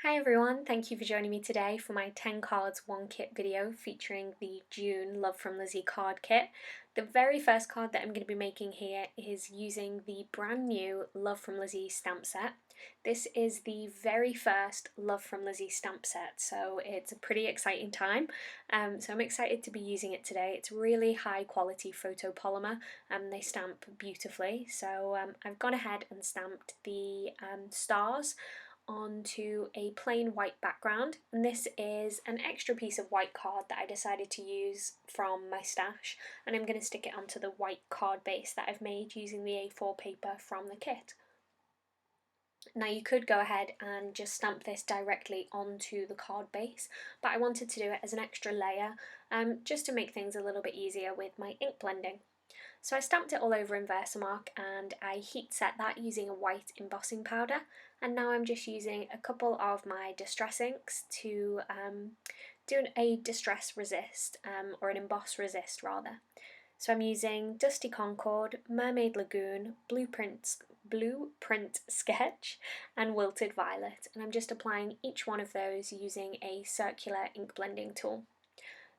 Hi everyone, thank you for joining me today for my 10 cards 1 kit video featuring the June Love from Lizi card kit. The very first card that I'm going to be making here is using the brand new Love from Lizi stamp set. This is the very first Love from Lizi stamp set, so it's a pretty exciting time. So I'm excited to be using it today. It's really high quality photopolymer and they stamp beautifully. So I've gone ahead and stamped the stars onto a plain white background, and this is an extra piece of white card that I decided to use from my stash, and I'm going to stick it onto the white card base that I've made using the A4 paper from the kit. Now you could go ahead and just stamp this directly onto the card base, but I wanted to do it as an extra layer just to make things a little bit easier with my ink blending. So I stamped it all over in Versamark and I heat set that using a white embossing powder, and now I'm just using a couple of my distress inks to do a distress resist, or an emboss resist rather. So I'm using Dusty Concord, Mermaid Lagoon, Blueprint Sketch and Wilted Violet, and I'm just applying each one of those using a circular ink blending tool.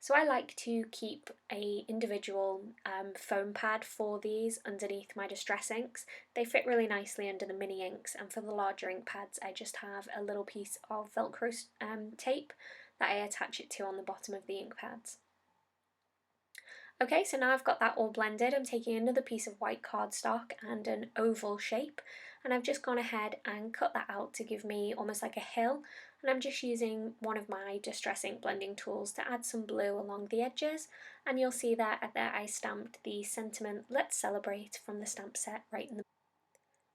So I like to keep a individual foam pad for these underneath my distress inks. They fit really nicely under the mini inks, and for the larger ink pads I just have a little piece of Velcro tape that I attach it to on the bottom of the ink pads. Okay, so now I've got that all blended, I'm taking another piece of white cardstock and an oval shape, and I've just gone ahead and cut that out to give me almost like a hill, and I'm just using one of my distress ink blending tools to add some blue along the edges, and you'll see that I stamped the sentiment "Let's Celebrate" from the stamp set right in the.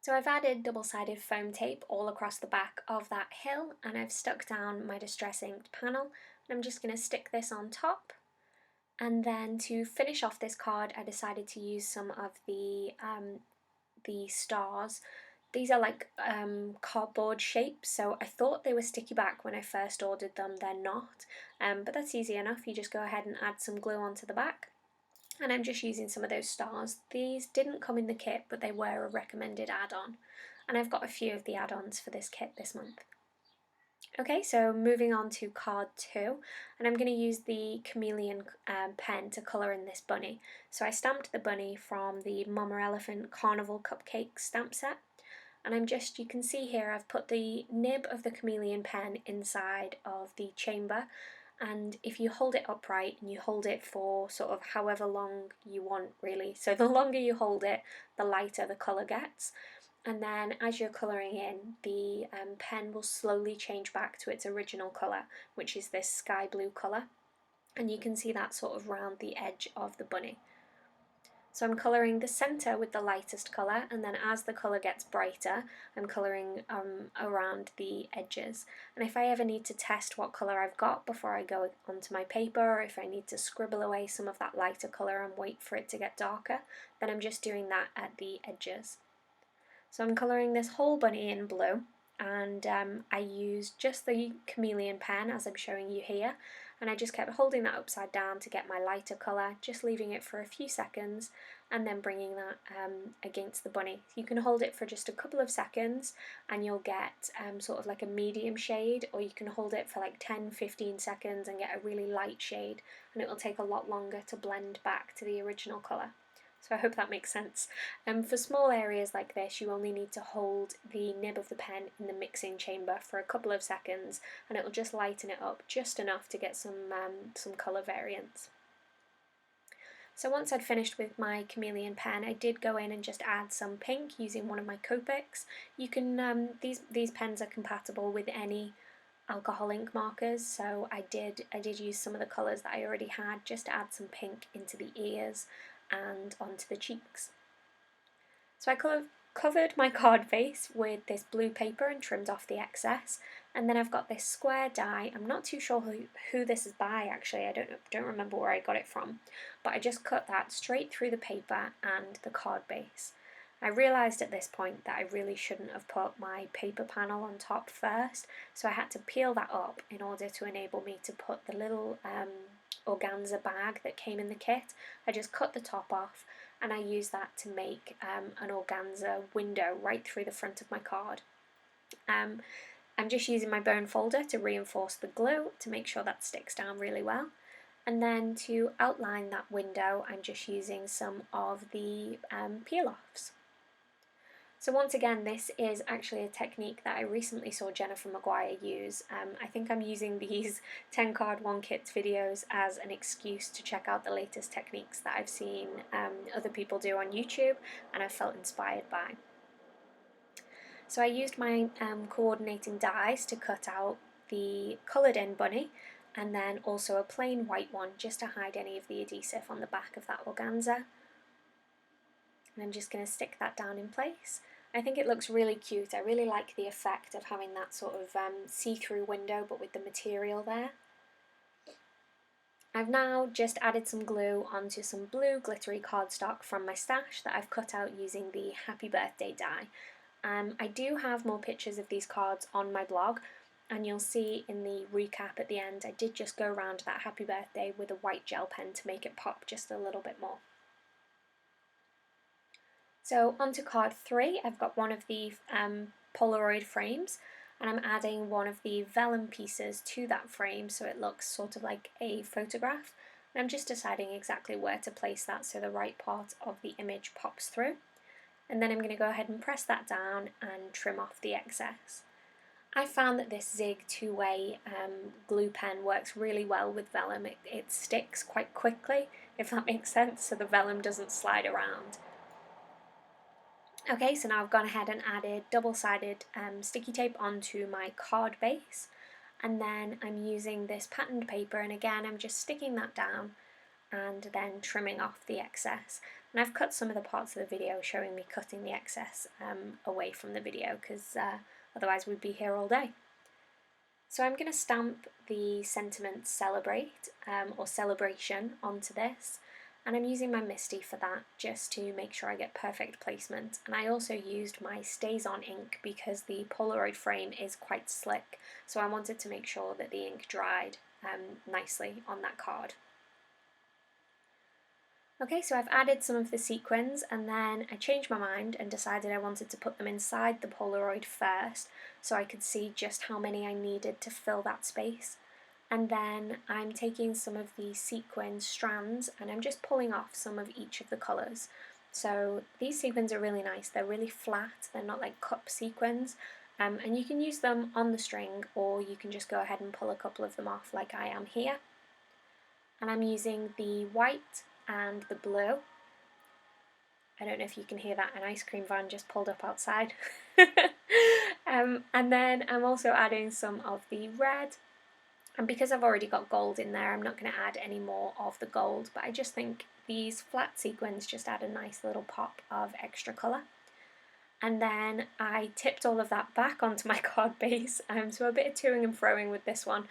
So I've added double-sided foam tape all across the back of that hill, and I've stuck down my distress inked panel, and I'm just going to stick this on top. And then to finish off this card, I decided to use some of the stars. These are like cardboard shapes, so I thought they were sticky back when I first ordered them. They're not, but that's easy enough. You just go ahead and add some glue onto the back. And I'm just using some of those stars. These didn't come in the kit, but they were a recommended add-on. And I've got a few of the add-ons for this kit this month. Okay, so moving on to card 2, and I'm going to use the chameleon pen to colour in this bunny. So I stamped the bunny from the Mama Elephant Carnival Cupcake stamp set, and you can see here I've put the nib of the chameleon pen inside of the chamber, and if you hold it upright and you hold it for sort of however long you want really, so the longer you hold it, the lighter the colour gets. And then as you're colouring in, the pen will slowly change back to its original colour, which is this sky blue colour, and you can see that sort of round the edge of the bunny. So I'm colouring the centre with the lightest colour, and then as the colour gets brighter I'm colouring around the edges. And if I ever need to test what colour I've got before I go onto my paper, or if I need to scribble away some of that lighter colour and wait for it to get darker, then I'm just doing that at the edges. So I'm colouring this whole bunny in blue, and I used just the chameleon pen as I'm showing you here, and I just kept holding that upside down to get my lighter colour, just leaving it for a few seconds and then bringing that against the bunny. You can hold it for just a couple of seconds and you'll get sort of like a medium shade, or you can hold it for like 10-15 seconds and get a really light shade, and it will take a lot longer to blend back to the original colour. So I hope that makes sense. For small areas like this, you only need to hold the nib of the pen in the mixing chamber for a couple of seconds, and it will just lighten it up just enough to get some colour variance. So once I'd finished with my chameleon pen, I did go in and just add some pink using one of my Copics. You can these pens are compatible with any alcohol ink markers, so I did use some of the colours that I already had just to add some pink into the ears and onto the cheeks. So I covered my card base with this blue paper and trimmed off the excess, and then I've got this square die. I'm not too sure who this is by actually, I don't remember where I got it from, but I just cut that straight through the paper and the card base. I realised at this point that I really shouldn't have put my paper panel on top first, so I had to peel that up in order to enable me to put the little organza bag that came in the kit. I just cut the top off and I used that to make an organza window right through the front of my card. I'm just using my bone folder to reinforce the glue to make sure that sticks down really well. And then to outline that window, I'm just using some of the peel-offs. So once again, this is actually a technique that I recently saw Jennifer Maguire use. I think I'm using these 10 card 1 kits videos as an excuse to check out the latest techniques that I've seen other people do on YouTube and I've felt inspired by. So I used my coordinating dies to cut out the coloured in bunny and then also a plain white one just to hide any of the adhesive on the back of that organza. And I'm just going to stick that down in place. I think it looks really cute. I really like the effect of having that sort of see-through window but with the material there. I've now just added some glue onto some blue glittery cardstock from my stash that I've cut out using the Happy Birthday die. I do have more pictures of these cards on my blog, and you'll see in the recap at the end I did just go around that happy birthday with a white gel pen to make it pop just a little bit more. So onto card 3, I've got one of the Polaroid frames and I'm adding one of the vellum pieces to that frame so it looks sort of like a photograph. And I'm just deciding exactly where to place that so the right part of the image pops through. And then I'm going to go ahead and press that down and trim off the excess. I found that this Zig two-way glue pen works really well with vellum. It sticks quite quickly, if that makes sense, so the vellum doesn't slide around. Okay, so now I've gone ahead and added double-sided sticky tape onto my card base, and then I'm using this patterned paper, and again I'm just sticking that down and then trimming off the excess. And I've cut some of the parts of the video showing me cutting the excess away from the video because otherwise we'd be here all day. So I'm going to stamp the sentiment celebrate or celebration onto this, and I'm using my Misty for that just to make sure I get perfect placement. And I also used my Stays On ink because the Polaroid frame is quite slick, so I wanted to make sure that the ink dried nicely on that card. Okay, so I've added some of the sequins and then I changed my mind and decided I wanted to put them inside the Polaroid first so I could see just how many I needed to fill that space. And then I'm taking some of the sequin strands and I'm just pulling off some of each of the colours. So these sequins are really nice, they're really flat, they're not like cup sequins, and you can use them on the string or you can just go ahead and pull a couple of them off like I am here. And I'm using the white and the blue. I don't know if you can hear that, an ice cream van just pulled up outside. And then I'm also adding some of the red, and because I've already got gold in there I'm not going to add any more of the gold, but I just think these flat sequins just add a nice little pop of extra colour. And then I tipped all of that back onto my card base, so a bit of toing and froing with this one.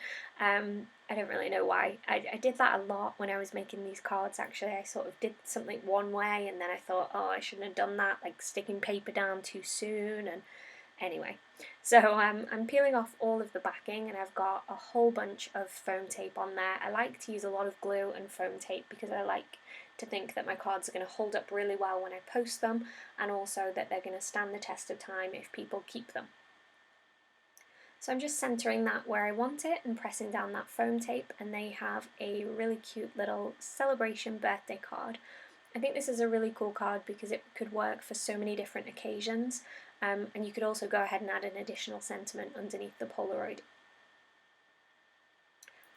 I don't really know why. I did that a lot when I was making these cards actually. I sort of did something one way and then I thought, oh, I shouldn't have done that, like sticking paper down too soon, and anyway. So I'm peeling off all of the backing and I've got a whole bunch of foam tape on there. I like to use a lot of glue and foam tape because I like to think that my cards are going to hold up really well when I post them, and also that they're going to stand the test of time if people keep them. So I'm just centering that where I want it and pressing down that foam tape, and they have a really cute little celebration birthday card. I think this is a really cool card because it could work for so many different occasions, and you could also go ahead and add an additional sentiment underneath the Polaroid.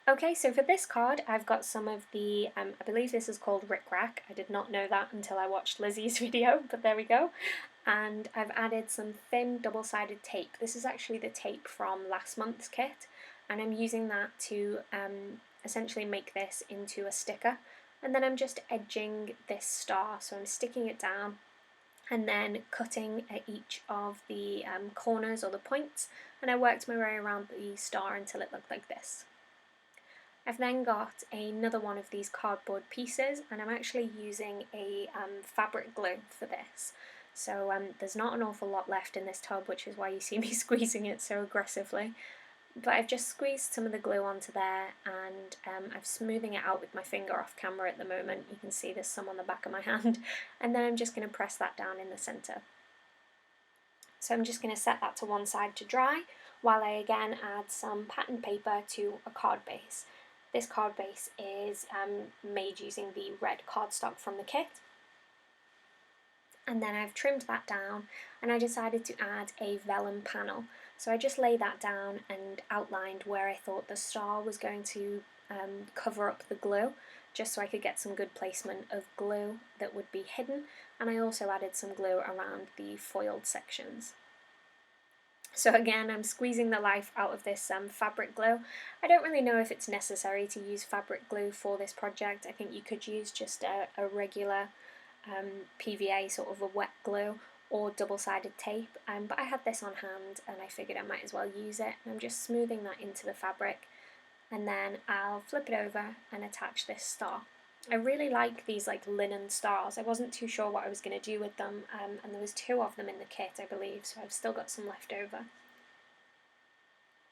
Okay, so for this card I've got some of the, I believe this is called Rick Rack. I did not know that until I watched Lizzie's video, but there we go. And I've added some thin double-sided tape. This is actually the tape from last month's kit, and I'm using that to essentially make this into a sticker. And then I'm just edging this star, so I'm sticking it down and then cutting at each of the corners or the points, and I worked my way around the star until it looked like this. I've then got another one of these cardboard pieces, and I'm actually using a fabric glue for this. So there's not an awful lot left in this tub, which is why you see me squeezing it so aggressively. But I've just squeezed some of the glue onto there, and I'm smoothing it out with my finger off camera at the moment. You can see there's some on the back of my hand, and then I'm just going to press that down in the centre. So I'm just going to set that to one side to dry, while I again add some patterned paper to a card base. This card base is made using the red cardstock from the kit. And then I've trimmed that down, and I decided to add a vellum panel. So I just laid that down and outlined where I thought the star was going to cover up the glue, just so I could get some good placement of glue that would be hidden, and I also added some glue around the foiled sections. So again, I'm squeezing the life out of this fabric glue. I don't really know if it's necessary to use fabric glue for this project. I think you could use just a regular PVA, sort of a wet glue, or double-sided tape, but I had this on hand and I figured I might as well use it, and I'm just smoothing that into the fabric, and then I'll flip it over and attach this star. I really like these like linen stars. I wasn't too sure what I was going to do with them, and there was 2 of them in the kit, I believe, so I've still got some left over.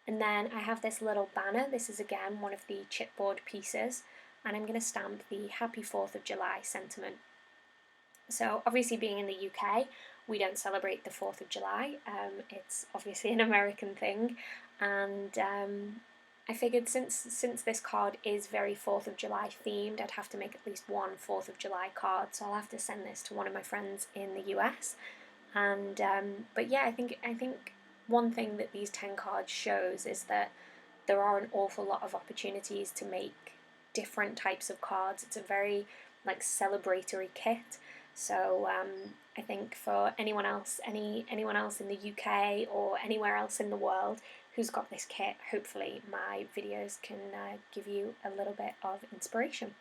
And then I have this little banner. This is again one of the chipboard pieces, and I'm going to stamp the Happy 4th of July sentiment. So obviously, being in the UK, we don't celebrate the 4th of July. It's obviously an American thing, and I figured since this card is very 4th of July themed, I'd have to make at least one 4th of July card, so I'll have to send this to one of my friends in the US. And but yeah, I think one thing that these 10 cards shows is that there are an awful lot of opportunities to make different types of cards. It's a very like celebratory kit. So I think for anyone else in the UK or anywhere else in the world who's got this kit, hopefully my videos can give you a little bit of inspiration.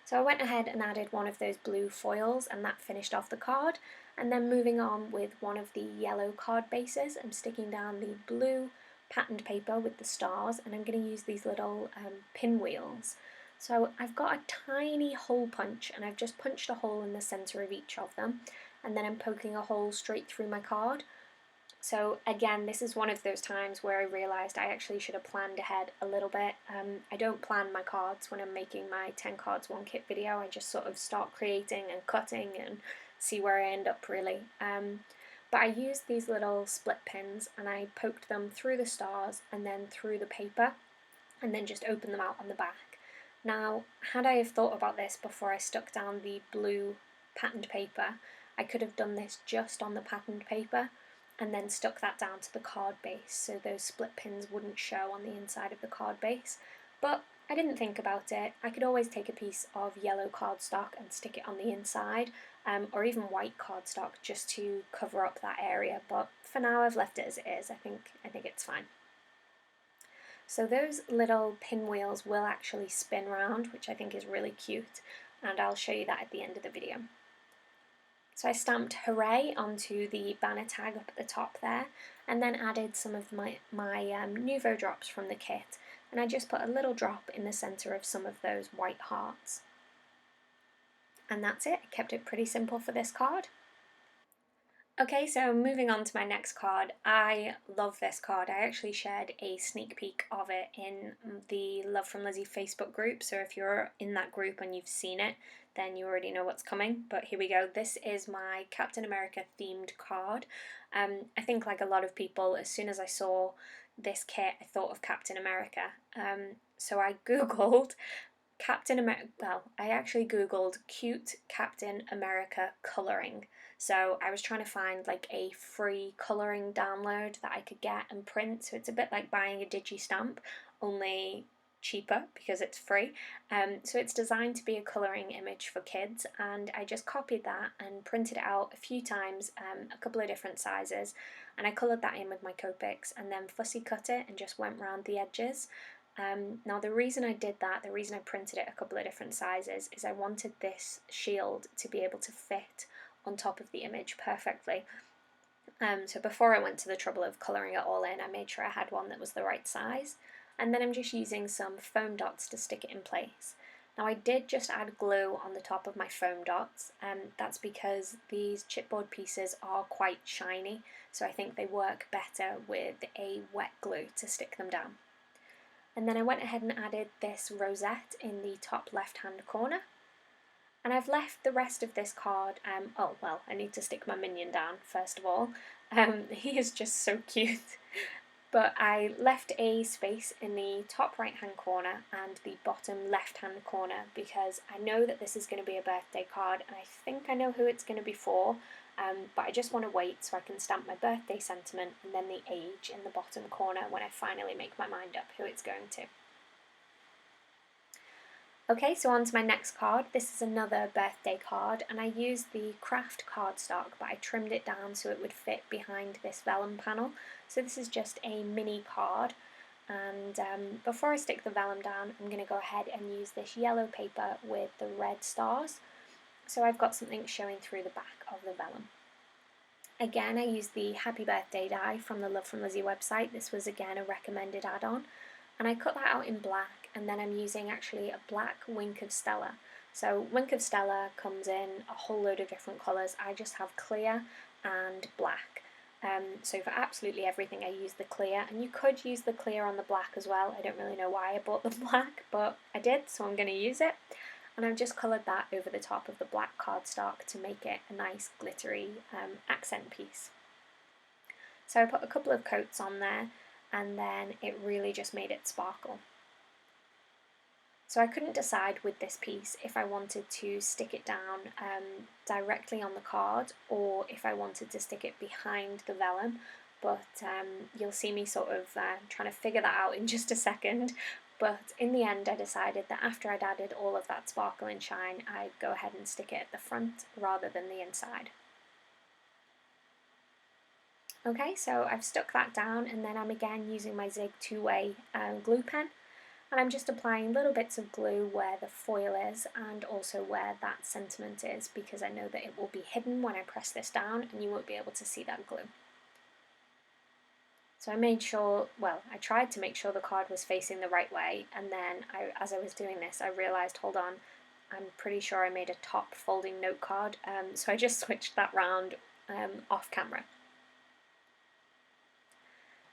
So I went ahead and added one of those blue foils, and that finished off the card. And then moving on with one of the yellow card bases, I'm sticking down the blue patterned paper with the stars, and I'm going to use these little pinwheels. So I've got a tiny hole punch, and I've just punched a hole in the centre of each of them, and then I'm poking a hole straight through my card. So again, this is one of those times where I realised I actually should have planned ahead a little bit. I don't plan my cards when I'm making my 10 cards 1 kit video. I just sort of start creating and cutting and see where I end up really. But I used these little split pins, and I poked them through the stars and then through the paper, and then just opened them out on the back. Now, had I have thought about this before I stuck down the blue patterned paper, I could have done this just on the patterned paper and then stuck that down to the card base so those split pins wouldn't show on the inside of the card base. But I didn't think about it. I could always take a piece of yellow cardstock and stick it on the inside, or even white cardstock just to cover up that area. But for now, I've left it as it is. I think it's fine. So those little pinwheels will actually spin round, which I think is really cute, and I'll show you that at the end of the video. So I stamped Hooray onto the banner tag up at the top there, and then added some of my Nouveau drops from the kit, and I just put a little drop in the centre of some of those white hearts. And that's it. I kept it pretty simple for this card. Okay, so moving on to my next card. I love this card. I actually shared a sneak peek of it in the Love from Lizi Facebook group, so if you're in that group and you've seen it, then you already know what's coming. But here we go. This is my Captain America themed card. I think like a lot of people, as soon as I saw this kit, I thought of Captain America. So I googled I actually googled cute Captain America colouring. So I was trying to find like a free colouring download that I could get and print. So it's a bit like buying a digi stamp, only cheaper because it's free. So it's designed to be a colouring image for kids, and I just copied that and printed it out a few times, a couple of different sizes, and I coloured that in with my Copics and then fussy cut it and just went round the edges. Now the reason I did that, the reason I printed it a couple of different sizes, is I wanted this shield to be able to fit on top of the image perfectly. So before I went to the trouble of colouring it all in, I made sure I had one that was the right size, and then I'm just using some foam dots to stick it in place. Now I did just add glue on the top of my foam dots, and that's because these chipboard pieces are quite shiny, so I think they work better with a wet glue to stick them down. And then I went ahead and added this rosette in the top left hand corner. And I've left the rest of this card, oh well, I need to stick my minion down first of all. He is just so cute. But I left a space in the top right hand corner and the bottom left hand corner because I know that this is going to be a birthday card and I think I know who it's going to be for, but I just want to wait so I can stamp my birthday sentiment and then the age in the bottom corner when I finally make my mind up who it's going to. Okay, so on to my next card. This is another birthday card and I used the craft cardstock, but I trimmed it down so it would fit behind this vellum panel. So this is just a mini card, and before I stick the vellum down, I'm going to go ahead and use this yellow paper with the red stars. So I've got something showing through the back of the vellum. Again, I used the Happy Birthday die from the Love from Lizi website. This was again a recommended add-on. And I cut that out in black, and then I'm using actually a black Wink of Stella. So Wink of Stella comes in a whole load of different colours. I just have clear and black. So for absolutely everything I use the clear, and you could use the clear on the black as well. I don't really know why I bought the black, but I did, so I'm going to use it. And I've just coloured that over the top of the black cardstock to make it a nice glittery accent piece. So I put a couple of coats on there, and then it really just made it sparkle. So I couldn't decide with this piece if I wanted to stick it down directly on the card or if I wanted to stick it behind the vellum, but you'll see me sort of trying to figure that out in just a second. But in the end I decided that after I'd added all of that sparkle and shine, I'd go ahead and stick it at the front rather than the inside. Okay, so I've stuck that down, and then I'm again using my Zig two-way glue pen, and I'm just applying little bits of glue where the foil is and also where that sentiment is, because I know that it will be hidden when I press this down and you won't be able to see that glue. So I made sure, well, I tried to make sure the card was facing the right way, and then as I was doing this I realised, hold on, I'm pretty sure I made a top folding note card, so I just switched that round off camera.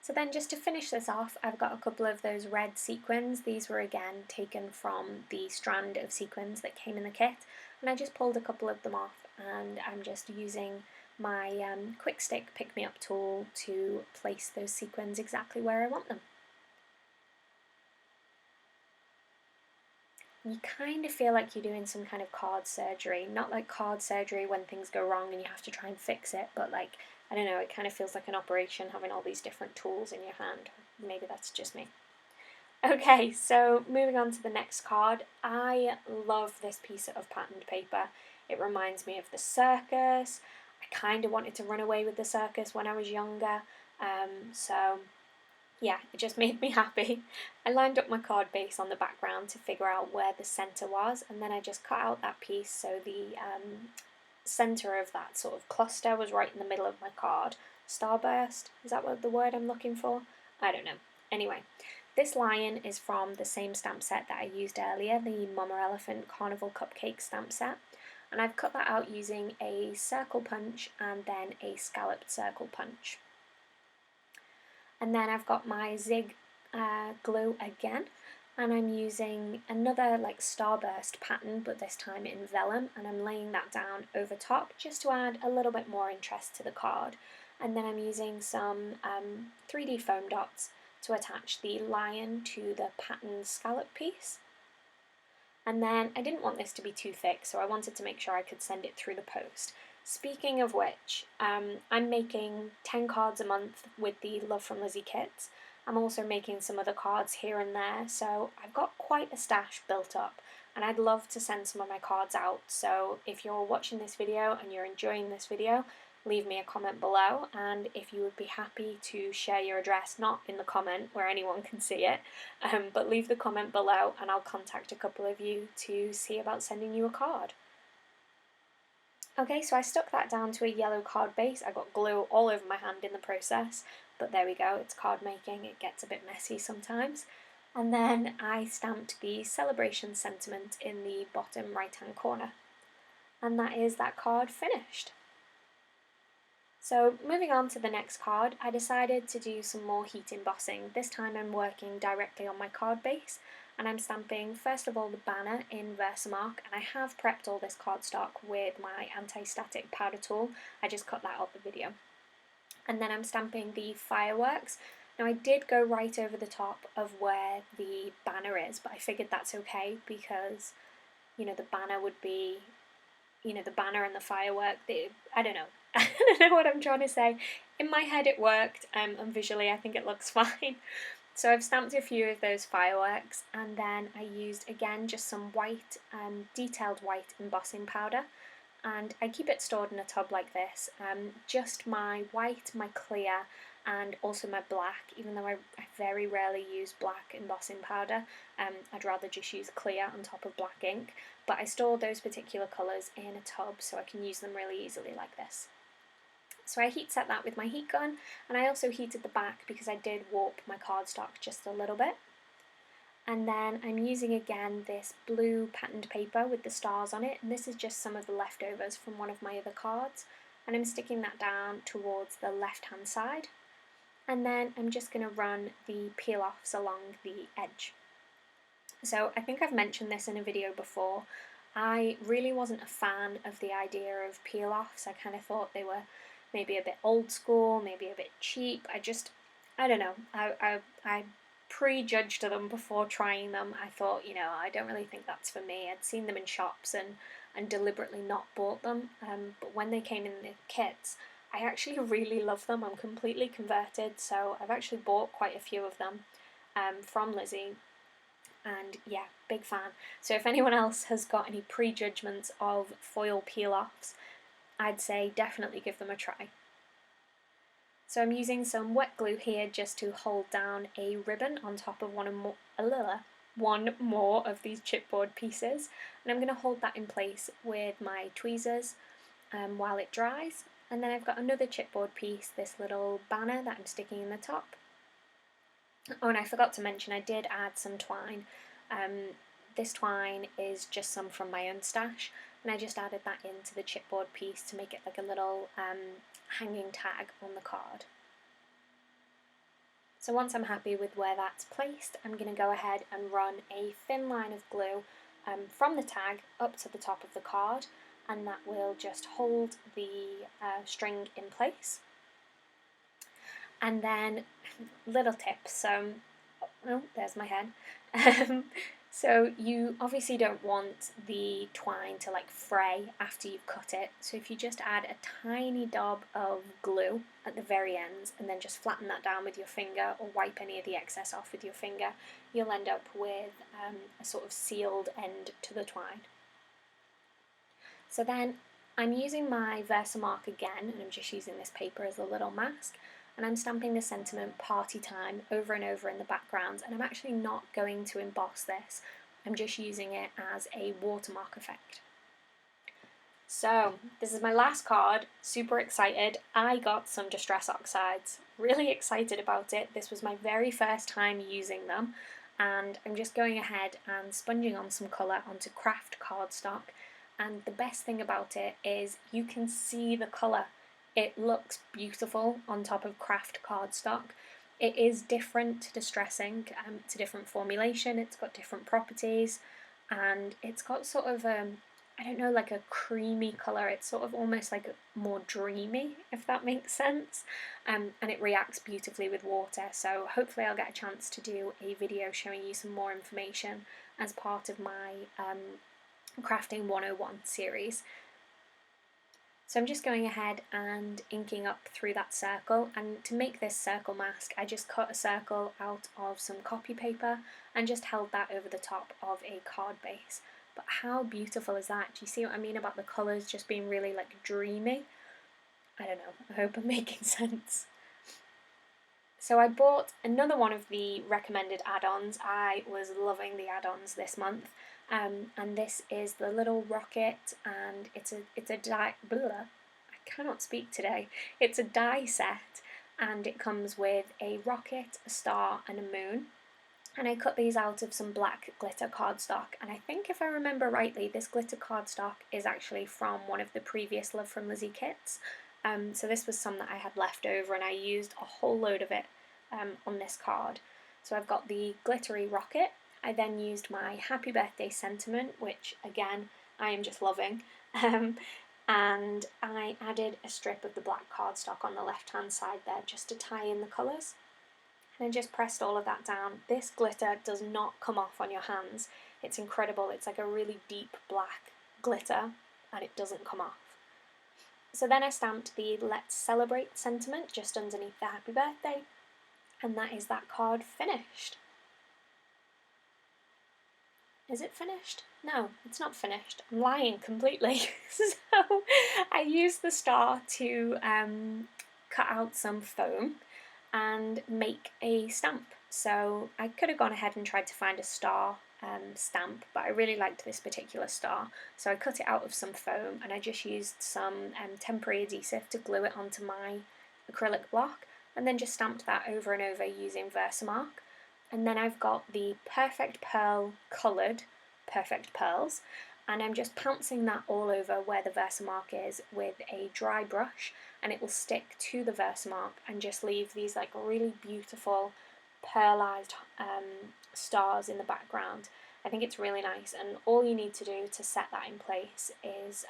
So then just to finish this off, I've got a couple of those red sequins. These were again taken from the strand of sequins that came in the kit, and I just pulled a couple of them off, and I'm just using my quick stick pick me up tool to place those sequins exactly where I want them. You kind of feel like you're doing some kind of card surgery, not like card surgery when things go wrong and you have to try and fix it, but like, I don't know, it kind of feels like an operation having all these different tools in your hand. Maybe that's just me. Okay, so moving on to the next card. I love this piece of patterned paper. It reminds me of the circus. I kind of wanted to run away with the circus when I was younger, so yeah, it just made me happy. I lined up my card base on the background to figure out where the centre was, and then I just cut out that piece so the centre of that sort of cluster was right in the middle of my card. Starburst, is that what the word I'm looking for? I don't know. Anyway, this lion is from the same stamp set that I used earlier, the Mama Elephant Carnival Cupcake stamp set, and I've cut that out using a circle punch and then a scalloped circle punch. And then I've got my Zig glue again, and I'm using another like starburst pattern, but this time in vellum, and I'm laying that down over top just to add a little bit more interest to the card. And then I'm using some 3D foam dots to attach the lion to the pattern scallop piece. And then I didn't want this to be too thick, so I wanted to make sure I could send it through the post. Speaking of which, I'm making 10 cards a month with the Love from Lizi kits. I'm also making some other cards here and there, so I've got quite a stash built up, and I'd love to send some of my cards out. So if you're watching this video and you're enjoying this video, leave me a comment below, and if you would be happy to share your address, not in the comment where anyone can see it, but leave the comment below and I'll contact a couple of you to see about sending you a card. Okay, so I stuck that down to a yellow card base. I got glue all over my hand in the process, but there we go, it's card making, it gets a bit messy sometimes. And then I stamped the celebration sentiment in the bottom right hand corner. And that is that card finished. So moving on to the next card, I decided to do some more heat embossing. This time I'm working directly on my card base, and I'm stamping first of all the banner in Versamark, and I have prepped all this cardstock with my anti-static powder tool. I just cut that out the video. And then I'm stamping the fireworks. Now I did go right over the top of where the banner is, but I figured that's okay because, you know, the banner would be, you know, the banner and the firework, I don't know. I don't know what I'm trying to say. In my head it worked, and visually I think it looks fine. So I've stamped a few of those fireworks, and then I used, again, just some white, detailed white embossing powder. And I keep it stored in a tub like this, just my white, my clear, and also my black, even though I very rarely use black embossing powder. I'd rather just use clear on top of black ink, but I store those particular colours in a tub so I can use them really easily like this. So I heat set that with my heat gun, and I also heated the back because I did warp my cardstock just a little bit. And then I'm using again this blue patterned paper with the stars on it, and this is just some of the leftovers from one of my other cards, and I'm sticking that down towards the left hand side, and then I'm just going to run the peel offs along the edge. So I think I've mentioned this in a video before. I really wasn't a fan of the idea of peel offs. I kind of thought they were maybe a bit old school, maybe a bit cheap. I don't know, I prejudged them before trying them. I thought, you know, I don't really think that's for me. I'd seen them in shops and deliberately not bought them, but when they came in the kits, I actually really love them. I'm completely converted, so I've actually bought quite a few of them from Lizi, and yeah, big fan. So if anyone else has got any prejudgments of foil peel-offs, I'd say definitely give them a try. So I'm using some wet glue here just to hold down a ribbon on top of one more of these chipboard pieces, and I'm going to hold that in place with my tweezers while it dries. And then I've got another chipboard piece, this little banner that I'm sticking in the top. Oh, and I forgot to mention I did add some twine. This twine is just some from my own stash, and I just added that into the chipboard piece to make it like a little hanging tag on the card. So once I'm happy with where that's placed, I'm going to go ahead and run a thin line of glue from the tag up to the top of the card, and that will just hold the string in place. And then, little tips, oh, there's my head. So you obviously don't want the twine to like fray after you've cut it, so if you just add a tiny dab of glue at the very ends and then just flatten that down with your finger or wipe any of the excess off with your finger, you'll end up with a sort of sealed end to the twine. So then I'm using my Versamark again, and I'm just using this paper as a little mask, and I'm stamping the sentiment "Party Time" over and over in the background, and I'm actually not going to emboss this, I'm just using it as a watermark effect. So this is my last card, super excited. I got some Distress Oxides, really excited about it. This was my very first time using them, and I'm just going ahead and sponging on some colour onto craft cardstock, and the best thing about it is you can see the colour. It looks beautiful on top of craft cardstock. It is different to distressing, it's a different formulation, it's got different properties, and it's got sort of I don't know, like a creamy colour. It's sort of almost like more dreamy, if that makes sense, and it reacts beautifully with water, so hopefully I'll get a chance to do a video showing you some more information as part of my Crafting 101 series. So I'm just going ahead and inking up through that circle, and to make this circle mask I just cut a circle out of some copy paper and just held that over the top of a card base. But how beautiful is that? Do you see what I mean about the colours just being really like dreamy? I don't know, I hope I'm making sense. So I bought another one of the recommended add-ons. I was loving the add-ons this month. And this is the little rocket, and it's a die. I cannot speak today. It's a die set, and it comes with a rocket, a star, and a moon. And I cut these out of some black glitter cardstock, and I think if I remember rightly, this glitter cardstock is actually from one of the previous Love from Lizi kits. So this was some that I had left over, and I used a whole load of it on this card. So I've got the glittery rocket. I then used my Happy Birthday sentiment, which again I am just loving. and I added a strip of the black cardstock on the left hand side there just to tie in the colours, and I just pressed all of that down. This glitter does not come off on your hands. It's incredible. It's like a really deep black glitter and it doesn't come off. So then I stamped the Let's Celebrate sentiment just underneath the happy birthday, and that is that card finished. Is it finished? No, it's not finished. I'm lying completely. So I used the star to cut out some foam and make a stamp. So I could have gone ahead and tried to find a star stamp, but I really liked this particular star, so I cut it out of some foam and I just used some temporary adhesive to glue it onto my acrylic block, and then just stamped that over and over using Versamark. And then I've got the Perfect Pearl coloured Perfect Pearls, and I'm just pouncing that all over where the Versamark is with a dry brush, and it will stick to the Versamark and just leave these like really beautiful pearlized stars in the background. I think it's really nice, and all you need to do to set that in place is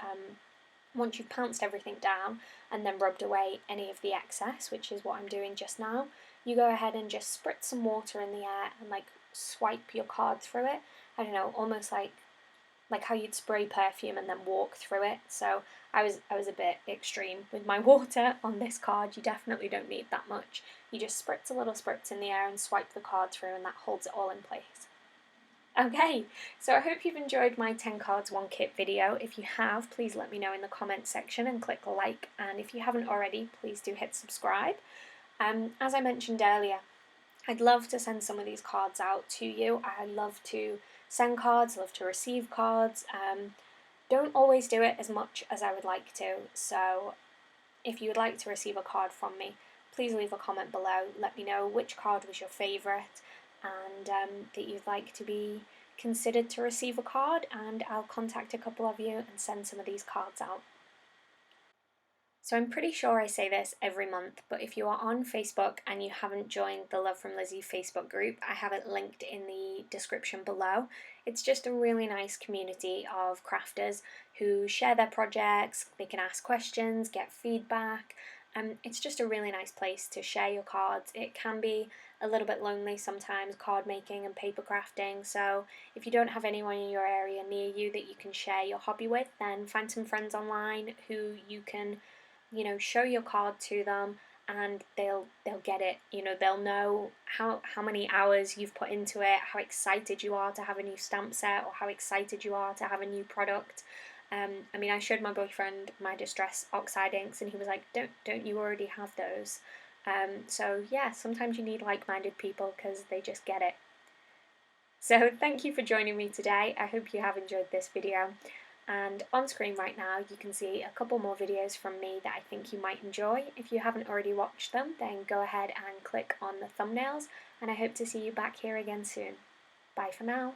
once you've pounced everything down and then rubbed away any of the excess, which is what I'm doing just now, you go ahead and just spritz some water in the air and like swipe your card through it. I don't know, almost like how you'd spray perfume and then walk through it. So I was a bit extreme with my water on this card. You definitely don't need that much. You just spritz a little spritz in the air and swipe the card through, and that holds it all in place. Okay, so I hope you've enjoyed my 10 cards 1 kit video. If you have, please let me know in the comments section and click like, and if you haven't already, please do hit subscribe. As I mentioned earlier, I'd love to send some of these cards out to you. I love to send cards, love to receive cards. Don't always do it as much as I would like to, so if you would like to receive a card from me, please leave a comment below. Let me know which card was your favourite, and that you'd like to be considered to receive a card, and I'll contact a couple of you and send some of these cards out. So I'm pretty sure I say this every month, but if you are on Facebook and you haven't joined the Love from Lizi Facebook group, I have it linked in the description below. It's just a really nice community of crafters who share their projects, they can ask questions, get feedback. It's just a really nice place to share your cards. It can be a little bit lonely sometimes, card making and paper crafting, so if you don't have anyone in your area near you that you can share your hobby with, then find some friends online who you can, you know, show your card to them, and they'll get it. You know, they'll know how many hours you've put into it, how excited you are to have a new stamp set, or how excited you are to have a new product. I mean, I showed my boyfriend my Distress Oxide inks, and he was like, "Don't you already have those?" So yeah, sometimes you need like-minded people because they just get it. So thank you for joining me today. I hope you have enjoyed this video. And on screen right now you can see a couple more videos from me that I think you might enjoy. If you haven't already watched them, then go ahead and click on the thumbnails, and I hope to see you back here again soon. Bye for now.